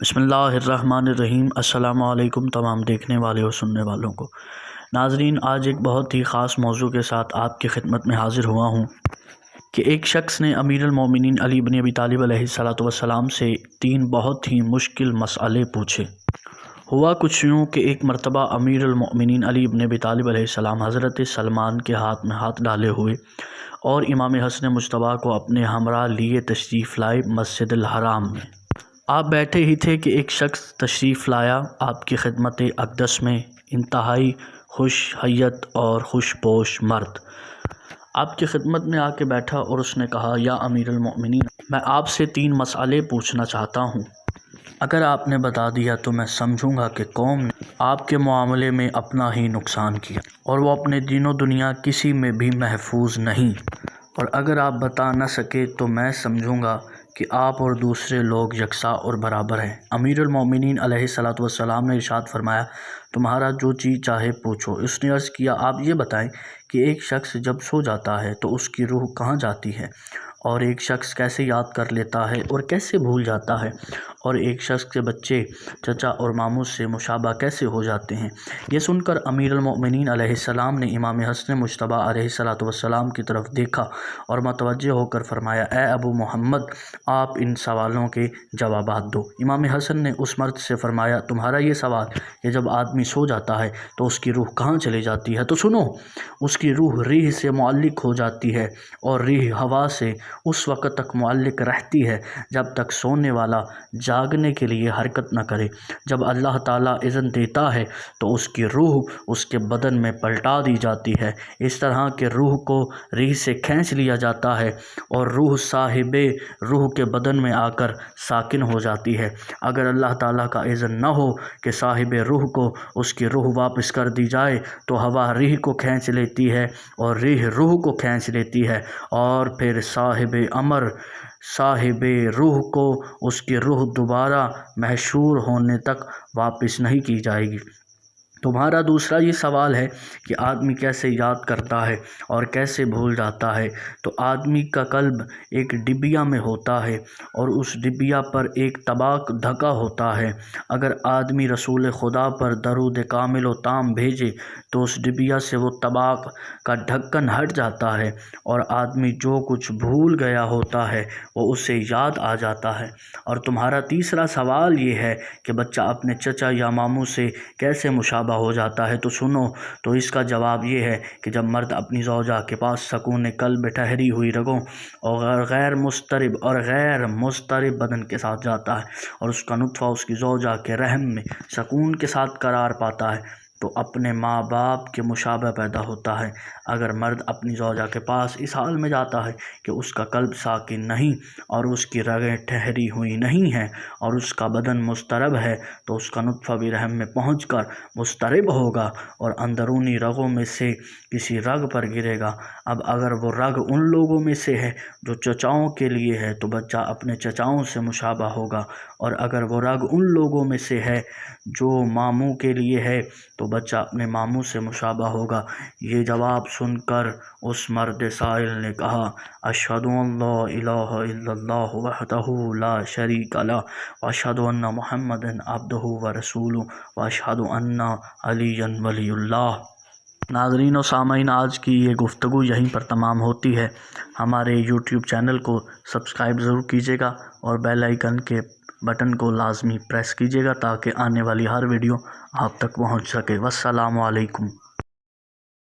بسم اللہ الرحمن الرحیم۔ السلام علیکم تمام دیکھنے والے اور سننے والوں کو۔ ناظرین، آج ایک بہت ہی خاص موضوع کے ساتھ آپ کی خدمت میں حاضر ہوا ہوں کہ ایک شخص نے امیر المومنین علی بن ابی طالب علیہ السلام سے 3 بہت ہی مشکل مسئلے پوچھے۔ ہوا کچھ یوں کہ ایک مرتبہ امیر المومنین علی بن ابی طالب علیہ السلام حضرت سلمان کے ہاتھ میں ہاتھ ڈالے ہوئے اور امام حسن مجتبیٰ کو اپنے ہمراہ لیے تشریف لائے مسجد الحرام میں۔ آپ بیٹھے ہی تھے کہ ایک شخص تشریف لایا آپ کی خدمت اقدس میں، انتہائی خوش حیت اور خوش پوش مرد آپ کی خدمت میں آ کے بیٹھا اور اس نے کہا، یا امیر المؤمنین، میں آپ سے 3 مسئلے پوچھنا چاہتا ہوں۔ اگر آپ نے بتا دیا تو میں سمجھوں گا کہ قوم نے آپ کے معاملے میں اپنا ہی نقصان کیا اور وہ اپنے دین و دنیا کسی میں بھی محفوظ نہیں، اور اگر آپ بتا نہ سکے تو میں سمجھوں گا کہ آپ اور دوسرے لوگ یکساں اور برابر ہیں۔ امیر المومنین علیہ السلام نے ارشاد فرمایا، تمہارا جو چیز چاہے پوچھو۔ اس نے عرض کیا، آپ یہ بتائیں کہ ایک شخص جب سو جاتا ہے تو اس کی روح کہاں جاتی ہے، اور ایک شخص کیسے یاد کر لیتا ہے اور کیسے بھول جاتا ہے، اور ایک شخص کے بچے چچا اور ماموں سے مشابہ کیسے ہو جاتے ہیں۔ یہ سن کر امیر المؤمنین علیہ السلام نے امام حسن مجتبیٰ علیہ السلام کی طرف دیکھا اور متوجہ ہو کر فرمایا، اے ابو محمد، آپ ان سوالوں کے جوابات دو۔ امام حسن نے اس مرد سے فرمایا، تمہارا یہ سوال کہ جب آدمی سو جاتا ہے تو اس کی روح کہاں چلی جاتی ہے، تو سنو، اس کی روح ریح سے معلق ہو جاتی ہے، اور ریح ہوا سے اس وقت تک معلق رہتی ہے جب تک سونے والا جاگنے کے لیے حرکت نہ کرے۔ جب اللہ تعالیٰ اذن دیتا ہے تو اس کی روح اس کے بدن میں پلٹا دی جاتی ہے، اس طرح کہ روح کو ریح سے کھینچ لیا جاتا ہے اور روح صاحب روح کے بدن میں آ کر ساکن ہو جاتی ہے۔ اگر اللہ تعالیٰ کا اذن نہ ہو کہ صاحب روح کو اس کی روح واپس کر دی جائے تو ہوا ریح کو کھینچ لیتی ہے اور ریح روح کو کھینچ لیتی ہے، اور پھر صاحب روح کو اس کی روح دوبارہ محشور ہونے تک واپس نہیں کی جائے گی۔ تمہارا دوسرا یہ سوال ہے کہ آدمی کیسے یاد کرتا ہے اور کیسے بھول جاتا ہے، تو آدمی کا قلب ایک ڈبیا میں ہوتا ہے اور اس ڈبیا پر ایک طباق ڈھکا ہوتا ہے۔ اگر آدمی رسول خدا پر درود کامل و تام بھیجے تو اس ڈبیا سے وہ طباق کا ڈھکن ہٹ جاتا ہے اور آدمی جو کچھ بھول گیا ہوتا ہے وہ اسے یاد آ جاتا ہے۔ اور تمہارا تیسرا سوال یہ ہے کہ بچہ اپنے چچا یا ماموں سے کیسے مشابہ ہو جاتا ہے، تو سنو، تو اس کا جواب یہ ہے کہ جب مرد اپنی زوجہ کے پاس سکون قلب ٹھہری ہوئی رگوں اور غیر مضطرب بدن کے ساتھ جاتا ہے اور اس کا نطفہ اس کی زوجہ کے رحم میں سکون کے ساتھ قرار پاتا ہے تو اپنے ماں باپ کے مشابہ پیدا ہوتا ہے۔ اگر مرد اپنی زوجہ کے پاس اس حال میں جاتا ہے کہ اس کا قلب ساکن نہیں اور اس کی رگیں ٹھہری ہوئی نہیں ہیں اور اس کا بدن مضطرب ہے تو اس کا نطفہ بھی رحم میں پہنچ کر مضطرب ہوگا اور اندرونی رگوں میں سے کسی رگ پر گرے گا۔ اب اگر وہ رگ ان لوگوں میں سے ہے جو چچاؤں کے لیے ہے تو بچہ اپنے چچاؤں سے مشابہ ہوگا، اور اگر وہ رگ ان لوگوں میں سے ہے جو ماموں کے لیے ہے تو بچہ اپنے ماموں سے مشابہ ہوگا۔ یہ جواب سن کر اس مرد سائل نے کہا، اشہد ان لا الہ الا اللہ وحدہ لا شریک لہ واشہد ان محمدا عبدہ ورسولہ واشہد ان علیٰ ولی اللہ۔ ناظرین و سامعین، آج کی یہ گفتگو یہیں پر تمام ہوتی ہے۔ ہمارے یوٹیوب چینل کو سبسکرائب ضرور کیجیے گا اور بیل آئیکن کے بٹن کو لازمی پریس کیجیے گا تاکہ آنے والی ہر ویڈیو آپ تک پہنچ سکے۔ والسلام علیکم۔